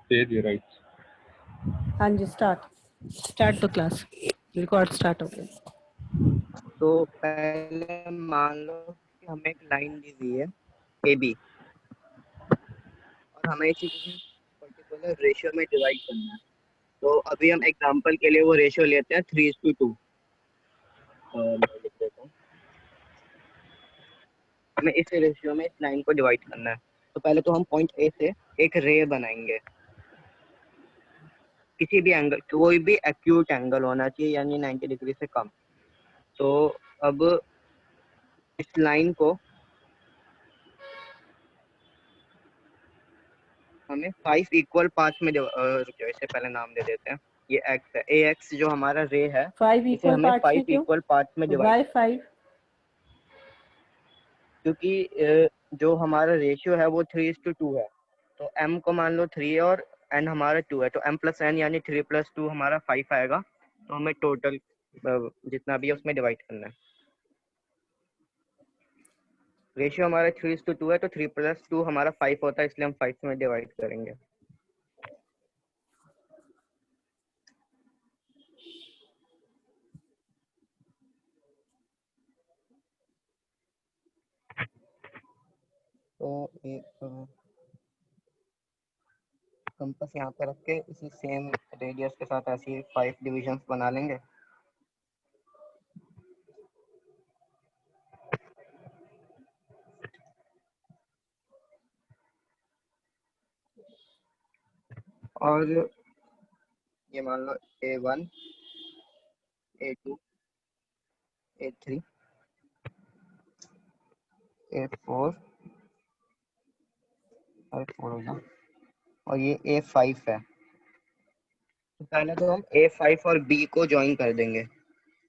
Stage, you're right. हाँ जी, start the class. Record start हो गया। तो पहले मान लो कि हमें एक लाइन दी हुई है ए बी और हमें इसे किसी पर्टिकुलर रेशियो में डिवाइड करना है। तो अभी हम एग्जांपल के लिए वो रेशियो लेते हैं 3:2। मैं लिख देता हूँ, हमें इस रेशियो में इस लाइन को डिवाइड करना है। तो पहले तो हम पॉइंट ए से एक रे बनाएंगे। किसी भी एंगल, कोई भी एक्यूट एंगल होना चाहिए, यानी 90 डिग्री से कम। तो अब इस लाइन को हमें 5 इक्वल पार्ट्स में रुकिए, इससे पहले नाम दे देते हैं। ये एक्स है, ए एक्स जो हमारा रे है, 5 इसे इक्वल हमें पार्ट्स में 5 क्यों? इक्वल पार्ट्स में डिवाइड, वाई 5? क्योंकि जो हमारा रेशियो है वो 3:2 है। तो m को मान लो 3 और n हमारा 2 है, तो m + n यानी 3 + 2 हमारा 5 आएगा। तो हमें टोटल जितना भी है उसमें डिवाइड करना है। रेशियो हमारा 3:2 है, तो 3 + 2 हमारा 5 होता है, इसलिए हम 5 में डिवाइड करेंगे। तो एक कंपास यहाँ पे रख के इसी सेम रेडियस के साथ ऐसी 5 डिविजन्स बना लेंगे। और ये मान लो A1, A2, A3, A4 होगा, और ये A5 है। तो पहले तो हम A5 और B को ज्वाइन कर देंगे।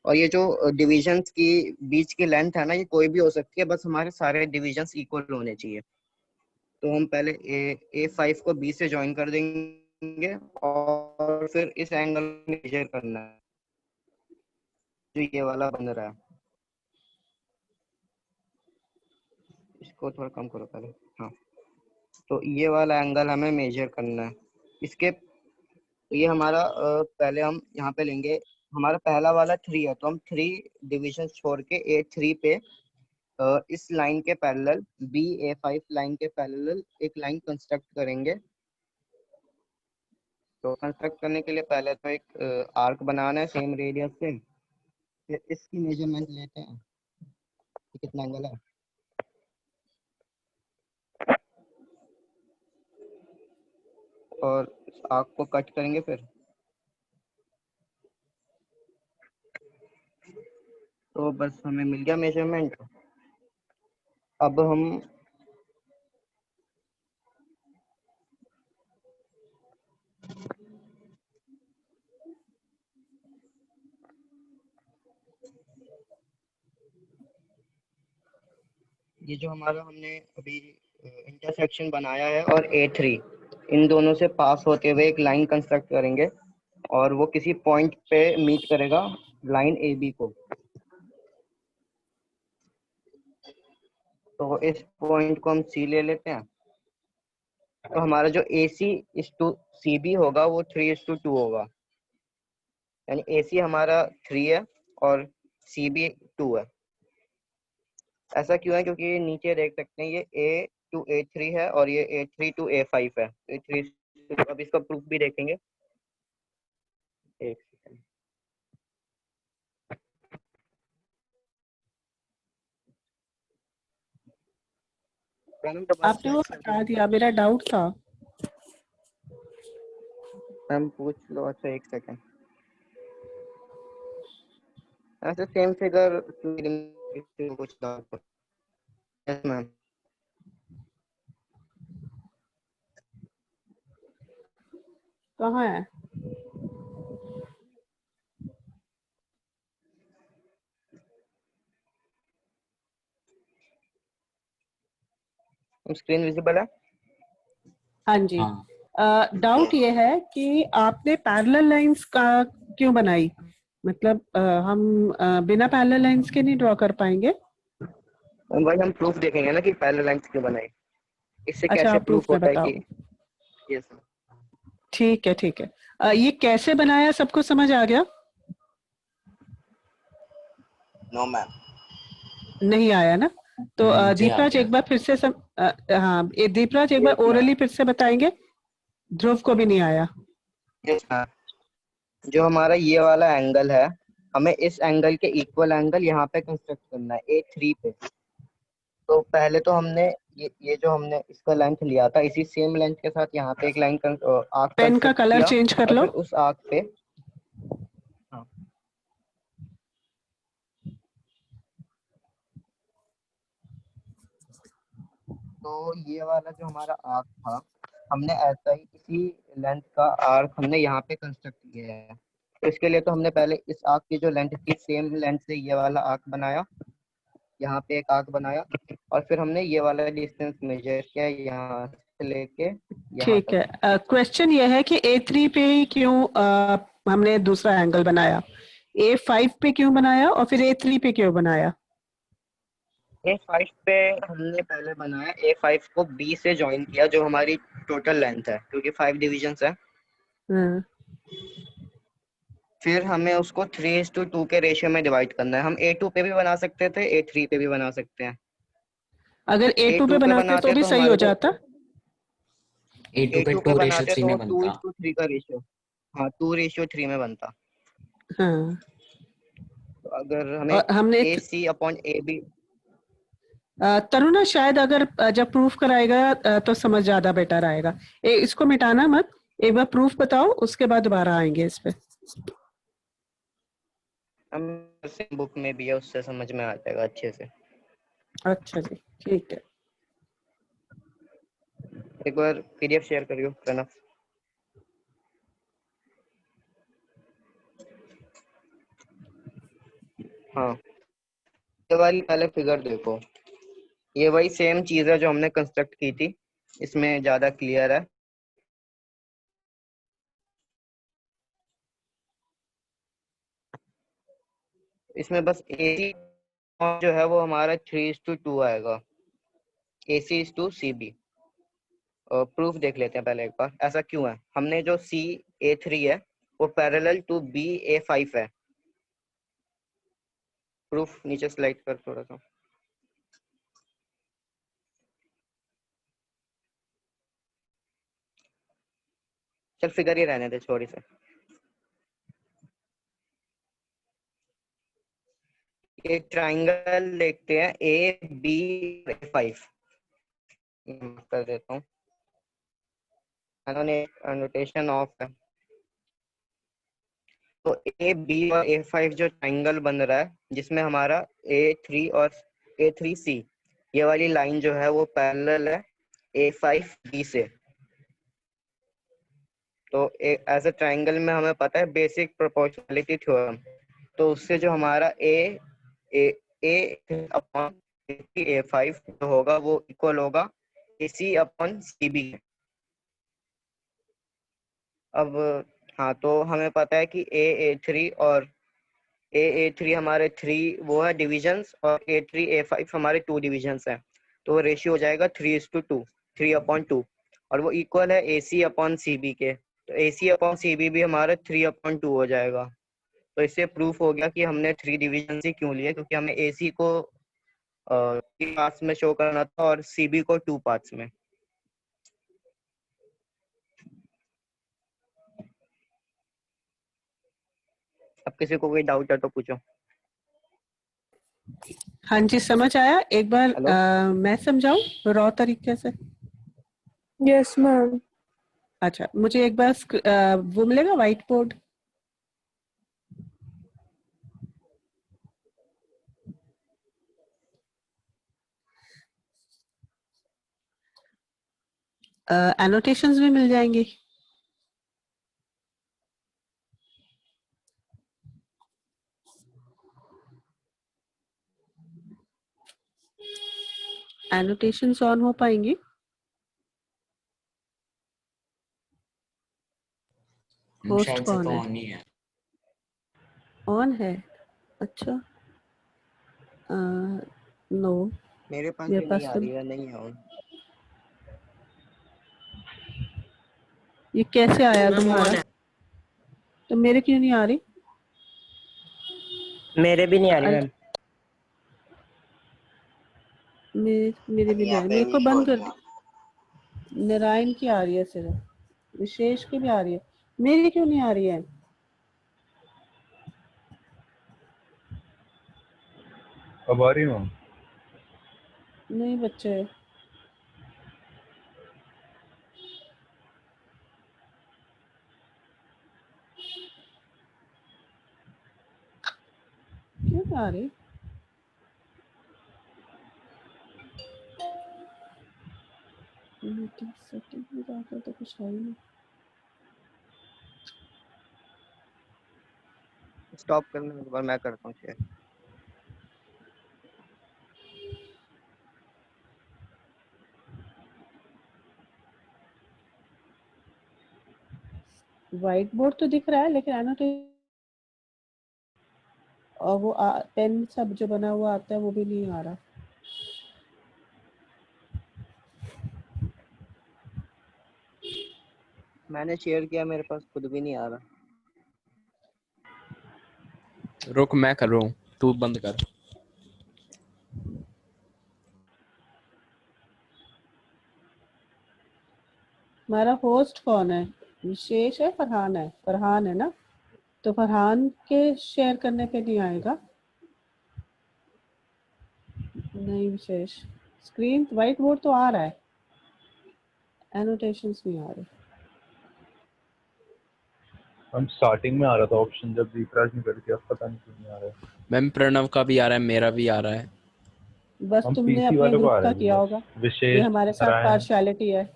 और ये जो डिविजन्स की बीच की लेंथ है ना, ये कोई भी हो सकती है, बस हमारे सारे डिविजन्स इक्वल होने चाहिए। तो हम पहले A5 को B से ज्वाइन कर देंगे और फिर इस एंगल में मेजर करना है जो ये वाला बन रहा है। इसको थोड़ा कम करो पहले, हाँ। तो ये वाला एंगल हमें मेजर करना है। इसके ये हमारा पहले हम यहाँ पे लेंगे, हमारा पहला वाला 3 है, तो हम 3 डिविजन छोड़ के A3 पे इस लाइन के पैरेलल BA5 लाइन के पैरेलल एक लाइन कंस्ट्रक्ट करेंगे। तो कंस्ट्रक्ट करने के लिए पहले तो एक आर्क बनाना है सेम रेडियस से। फिर इसकी मेजरमेंट लेते हैं कि कितना एंगल है। और इस आर्क को कट करेंगे। फिर तो बस हमें मिल गया मेजरमेंट। अब हम ये जो हमारा हमने अभी इंटरसेक्शन बनाया है और A3, इन दोनों से पास होते हुए एक लाइन कंस्ट्रक्ट करेंगे और वो किसी पॉइंट पे मीट करेगा लाइन AB को। तो इस पॉइंट को हम C ले लेते हैं। तो हमारा जो AC/CB होगा वो 3:2 होगा, यानी AC हमारा 3 है और CB 2 है। ऐसा क्यों है? क्योंकि नीचे देख सकते हैं ये A to A3 है और ये A3 to A5 है। अब इसका प्रूफ भी देखेंगे। एक सेकंड, आपने वो बता दिया, मेरा डाउट था। मैम पूछ लो। अच्छा एक सेकंड, ऐसे सेम फिगर पूछ लो। Yes ma'am. कहाँ है? स्क्रीन विजिबल है? हाँ जी। डाउट ये है कि आपने पैरेलल लाइंस का क्यों बनाई? मतलब हम बिना पैरेलल लाइंस के नहीं ड्रॉ कर पाएंगे? भाई हम प्रूफ देखेंगे ना कि पैरेलल लाइंस क्यों बनाई, इससे अच्छा, कैसे प्रूफ प्रूफ में होता है बताओ। कि। यस। ठीक है ठीक है। ये कैसे बनाया सबको समझ आ गया? No ma'am. नहीं आया ना? तो मुझे आ दीपराज गया। एक बार फिर से हाँ, ये दीपराज एक बार Yes, ma'am. ओरली फिर से बताएंगे। ध्रुव को भी नहीं आया। Yes, ma'am. जो हमारा ये वाला एंगल है, हमें इस एंगल के इक्वल एंगल यहाँ पे कंस्ट्रक्ट करना है A3 पे। तो पहले तो हमने ये जो हमने इसका लेंथ लिया था, इसी सेम लेंथ के साथ यहाँ पे एक लाइन आर्क पेन का कंस्ट्रक्ट कलर किया चेंज कर और लो। फिर उस आर्क पे हाँ, तो ये वाला जो हमारा आर्क था, हमने ऐसा ही इसी लेंथ का आर्क हमने यहाँ पे कंस्ट्रक्ट किया है। तो इसके लिए तो हमने पहले इस आर्क की जो लेंथ थी, सेम लेंथ से ये वाला आर्क बनाया, यहाँ पे एक आर्क बनाया, और फिर हमने ये वाला डिस्टेंस मेजर किया यहाँ से लेके यहाँ ठीक तक। है। क्वेश्चन ये है कि A3 पे ही क्यों हमने दूसरा एंगल बनाया, A5 पे क्यों बनाया और फिर A3 पे क्यों बनाया? A5 पे हमने पहले बनाया, A5 को B से ज्वाइन किया, जो हमारी टोटल लेंथ है, क्योंकि 5 डिविजन्स है। हाँ। फिर हमें उसको 3:2 के रेशियो में डिवाइड करना है। हम A2 पे भी बना सकते थे, A3 पे भी बना सकते हैं। अगर A2 पे A2 पे बनाते तो बनाते भी तो सही हो हमारे को जाता। A2 पे A2 पे 2:3 बनाते तो में वो बनता। 2:3 का रेशियो, हाँ 2:3 में बनता। हाँ। तो अगर हमें और हमने AC/AB तरुणा शायद अगर जब प्रूफ कराएगा तो समझ ज्यादा बेटर आएगा। इसको मिटाना मत, एक बार प्रूफ बताओ, उसके बाद दोबारा आएंगे इस पे। हम बुक में भी है, उससे समझ में आ जाएगा अच्छे से। अच्छा जी, ठीक है। एक बार PDF शेयर करियो प्रणव। हाँ, ये वाली पहले फिगर देखो, ये वही सेम चीज है जो हमने कंस्ट्रक्ट की थी, इसमें ज्यादा क्लियर है। इसमें बस AC जो है वो हमारा 3:2 आएगा, AC/CB। प्रूफ देख लेते हैं पहले एक बार, ऐसा क्यों है। हमने जो CA3 है वो पैरेलल टू BA5 है। प्रूफ नीचे स्लाइड कर थोड़ा सा। चल फिगर ही रहने दे, छोड़ी से। एक ट्राइंगल देखते हैं ABA5, कर देता हूँ, एनोटेशन ऑफ है। तो AB और A5 जो ट्राइंगल बन रहा है, जिसमें हमारा A3 और A3C, ये वाली लाइन जो है वो पैरेलल है A5B से। तो एज अ ट्राइंगल में हमें पता है बेसिक प्रोपोर्शनलिटी थ्योरम, तो उससे जो हमारा A अपॉन A5 जो होगा वो इक्वल होगा AC/CB। अब हाँ, तो हमें पता है कि A3 हमारे 3 वो है डिविजन्स, और A3 A5 हमारे 2 डिविजन्स हैं। तो वो रेशियो हो जाएगा 3:2, 3/2, और वो इक्वल है AC/CB के। तो AC/CB भी हमारा 3/2 हो जाएगा। तो इससे प्रूफ हो गया कि हमने 3 डिविजन ही क्यों लिए, क्योंकि हमें AC को 3 पार्ट्स में शो करना था और CB को 2 पार्ट्स में। अब किसी को कोई डाउट है तो पूछो। हाँ जी, समझ आया। एक बार हेलो। मैं समझाऊं रॉ तरीके से? Yes ma'am. अच्छा, मुझे एक बार वो मिलेगा व्हाइट बोर्ड। एनोटेशंस भी मिल जाएंगी। एनोटेशंस ऑन हो पाएंगी? होस्ट शायद से कौन तो है? ऑन ही है। ऑन है? अच्छा। नो, मेरे पास मेरे भी नहीं पास आ तो रही है, नहीं है ऑन। ये कैसे आया मैम तुम्हारा? ऑन है। तो मेरे क्यों नहीं आ रही? मेरे भी नहीं आ रही मैम। मेरे भी नहीं आ यहाँ रही, पे मेरे को भी शो हो बंद कर रही है। दी। नारायण की आ रही है सिर्फ, विशेष की भी आ रही है, मेरी क्यों नहीं आ रही है? अब आ रही हूँ। नहीं बच्चे, क्यों नहीं आ रही? मीटिंग सेटिंग में जाकर तो कुछ है ही नहीं। स्टॉप करने के बाद मैं करता हूँ शेयर। व्हाइट बोर्ड तो दिख रहा है लेकिन एनोटेशन और वो पेन सब जो बना हुआ आता है वो भी नहीं आ रहा। मैंने शेयर किया, मेरे पास खुद भी नहीं आ रहा। रुक मैं कर रहा हूँ, तू बंद कर। हमारा होस्ट कौन है? विशेष है, फरहान है? फरहान है ना, तो फरहान के शेयर करने पे नहीं आएगा। नहीं विशेष, स्क्रीन व्हाइट बोर्ड तो आ रहा है, एनोटेशंस नहीं आ रहे। हम स्टार्टिंग में आ रहा था ऑप्शन, जब रिफ्रेश नहीं करके, अब पता नहीं क्यों नहीं आ रहा है। मैम प्रणव का भी आ रहा है, मेरा भी आ रहा है। बस हम तुमने पीसी अपने वाले को ग्रुप आ का रहा है किया बस। होगा। ये विशेष, हमारे साथ नारायण। पार्शियलिटी है,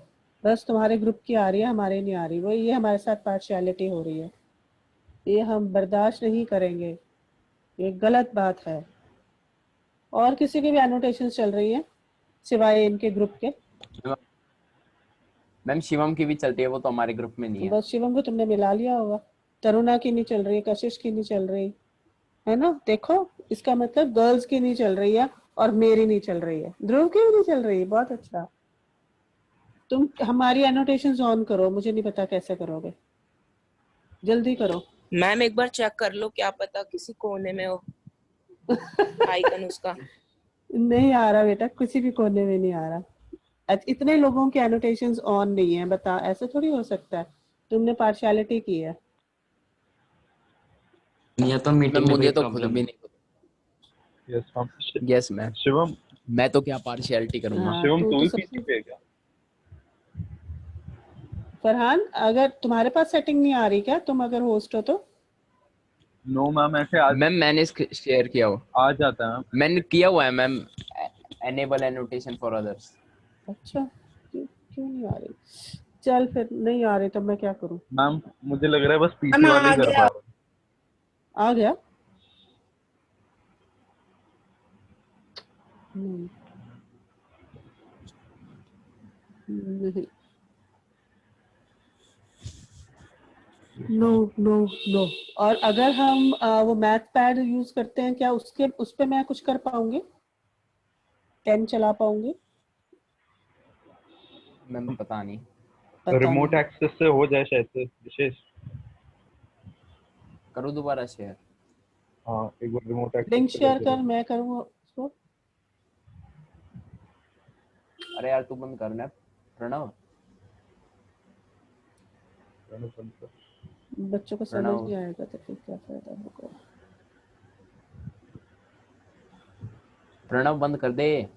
बस तुम्हारे ग्रुप की आ रही है, हमारे नहीं आ रही। वो ये हमारे साथ पार्शियलिटी हो रही है, ये हम बर्दाश्त नहीं करेंगे, ये गलत बात है। और किसी की भी एनोटेशन चल रही है सिवाय इनके ग्रुप के? मैम शिवम की भी चलती है, वो तो हमारे ग्रुप में नहीं है। बस शिवम को तुमने मिला लिया होगा। तरुणा की नहीं चल रही, कशिश की नहीं चल रही है ना। देखो, इसका मतलब गर्ल्स की नहीं चल रही है और मेरी नहीं चल रही है, ध्रुव की भी नहीं चल रही है। बहुत अच्छा, तुम हमारी एनोटेशंस ऑन करो, मुझे नहीं पता कैसे करोगे, जल्दी करो। मैम एक बार चेक कर लो, क्या पता किसी कोने में हो आइकन उसका। नहीं आ रहा बेटा, किसी भी कोने में नहीं आ रहा। इतने लोगों के एनोटेशंस ऑन नहीं है, बता, ऐसे थोड़ी हो सकता है। तुमने पार्शियलिटी की है। या तो मीटिंग में मुझे तो खुद भी नहीं। यस हम यस मैम, शिवम। मैं तो क्या पार्शियलिटी करूंगा। हाँ, शिवम तू तू तो ही पीसी सबसे। पे है क्या? फरहान, अगर तुम्हारे पास सेटिंग नहीं आ रही क्या, तुम अगर होस्ट हो तो? नो मैम, ऐसे आज मैम मैंने शेयर किया हो, आ जाता है मैम। मैंने किया हुआ है ma'am, enable annotation for others. अच्छा, क्यों नहीं आ रही? चल फिर, नहीं आ रही तो मैं क्या करूं? मैम मुझे लग रहा है बस मैम पीसी वाले आ ही कर गया। पा रहे आ गया? नहीं, नहीं, नो, नो, नो। और अगर हम वो मैथ पैड यूज करते हैं, क्या उसके उस पे मैं कुछ कर पाऊंगी? पेन चला पाऊंगी? मैम पता नहीं। हैं। पता रिमोट नहीं। एक्सेस से हो जाए शायद से विशेष। करूँ दोबारा शेयर? हाँ एक बार रिमोट एक्सेस लिंक से शेयर करके कर, देखो। मैं करूँ उसको? अरे यार तू बंद कर ना प्रणव। बच्चों को समझ प्रणव नहीं आएगा तो फिर क्या फायदा होगा। प्रणव बंद कर दे।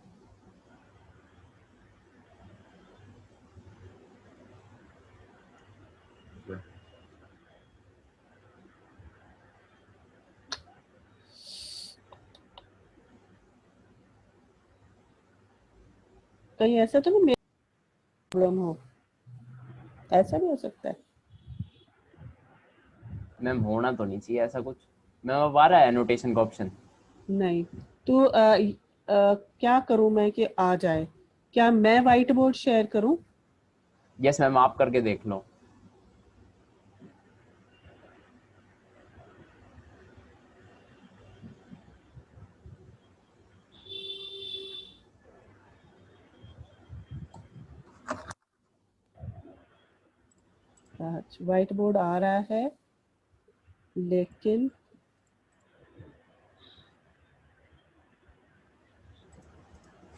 कहीं ऐसा तो नहीं मेरी प्रॉब्लम हो, ऐसा भी हो सकता है। मैम होना तो नहीं चाहिए ऐसा कुछ। मैम अब आ रहा है एनोटेशन का ऑप्शन? नहीं, तो क्या करूं मैं कि आ जाए? क्या मैं व्हाइट बोर्ड शेयर करूं? यस मैम, आप करके देख लो। व्हाइट बोर्ड आ रहा है लेकिन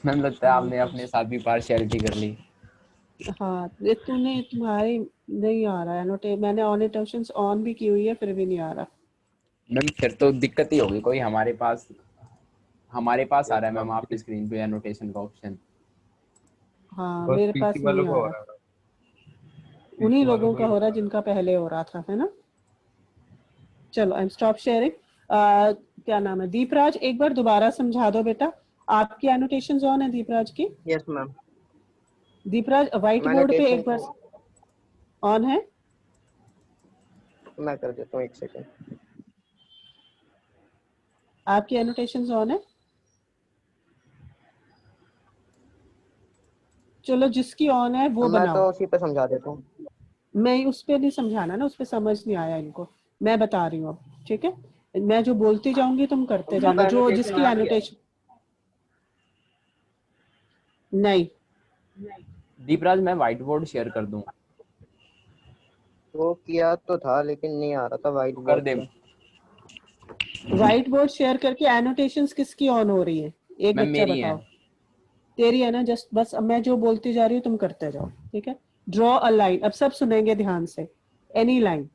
मैम लगता है आपने अपने साथ भी पार्शियलिटी कर ली। हाँ ये तुम्हारी नहीं आ रहा है नोटे, मैंने ऑनोटेशंस ऑन भी की हुई है फिर भी नहीं आ रहा। मैम फिर तो दिक्कत ही होगी कोई, हमारे पास आ रहा है मैम आपकी स्क्रीन पे एनोटेशन का ऑप्शन। हाँ बस मेरे पास पीसी वालों नहीं को आ हो रहा, रहा है, उन्हीं PC वालों लोगों को का ही हो रहा हो जिनका पहले हो रहा था, है ना। चलो आई एम स्टॉप शेयरिंग। क्या नाम है दीपराज, एक बार दोबारा समझा दो बेटा, आपकी एनोटेशंस ऑन है दीपराज की? Yes ma'am. Deepraj white board पे एक बार ऑन है? मैं कर देता हूँ, एक सेकंड। आपकी एनोटेशंस ऑन है? चलो जिसकी ऑन है वो मैं बनाओ। तो उसी पे समझा देता हूँ। मैं उस पे नहीं समझाना ना, उस पे समझ नहीं आया इनको, मैं बता रही हूँ अब, ठीक है। मैं जो बोलती जाऊंगी तुम करते जाना, जो जिसकी एनोटेशन नहीं। दीपराज मैं व्हाइट बोर्ड शेयर कर दूं? वो किया तो था लेकिन नहीं आ रहा था व्हाइट कर बोर्ड दे पे। व्हाइट बोर्ड शेयर करके एनोटेशंस किसकी ऑन हो रही है, एक मैम बच्चा मेरी है। बताओ। तेरी है ना, जस्ट बस अब मैं जो बोलती जा रही हूँ तुम करते जाओ, ठीक है। ड्रॉ अ लाइन, अब सब सुनेंगे ध्यान से। Any line,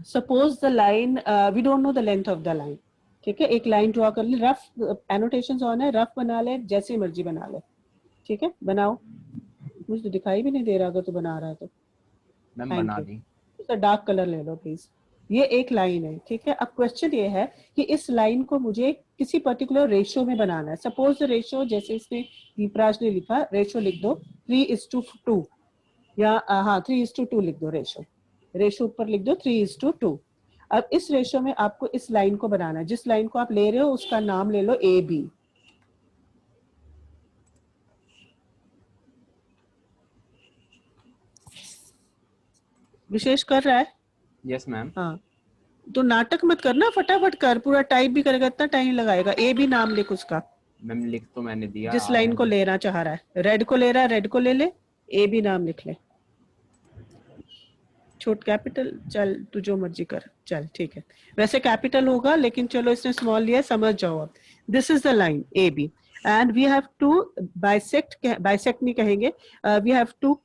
suppose the line, we don't know the length of the line, ठीक है। एक लाइन ड्रॉ कर ली, रफ एनोटेशंस ऑन है, रफ बना ले जैसी मर्जी बना ले, ठीक है। बनाओ, मुझे तो दिखाई भी नहीं दे रहा अगर तू बना रहा है तो। मैम थैंक बना यू। दी। उसका डार्क कलर ले लो प्लीज। ये एक लाइन है, ठीक है। अब क्वेश्चन ये है कि इस लाइन को मुझे किसी पर्टिकुलर रेशियो में बनाना है। सपोज द रेशियो, जैसे इसने दीपराज ने लिखा, रेशियो लिख दो 3:2, या हाँ 3:2 लिख दो रेशियो। रेशियो ऊपर लिख दो 3:2। अब इस रेशियो में आपको इस लाइन को बनाना है, जिस लाइन को आप ले रहे हो उसका नाम ले लो ए बी। विशेष कर रहा है? Yes ma'am. हाँ तो नाटक मत करना, फटाफट कर, पूरा टाइप भी करेगा इतना टाइम लगाएगा। ए बी नाम लिख उसका, मैम लिख तो मैंने दिया, जिस आया लाइन को नहीं। लेना चाह रहा है। रेड को ले रहा है, रेड को ले ले, ए बी नाम लिख ले। छोट कैपिटल, चल तू जो मर्जी कर, चल ठीक है। वैसे कैपिटल होगा लेकिन चलो इसने स्मॉल लिया, समझ जाओ अब। This is the line A B and we have to bisect, bisect नहीं कहेंगे, वी हैव टू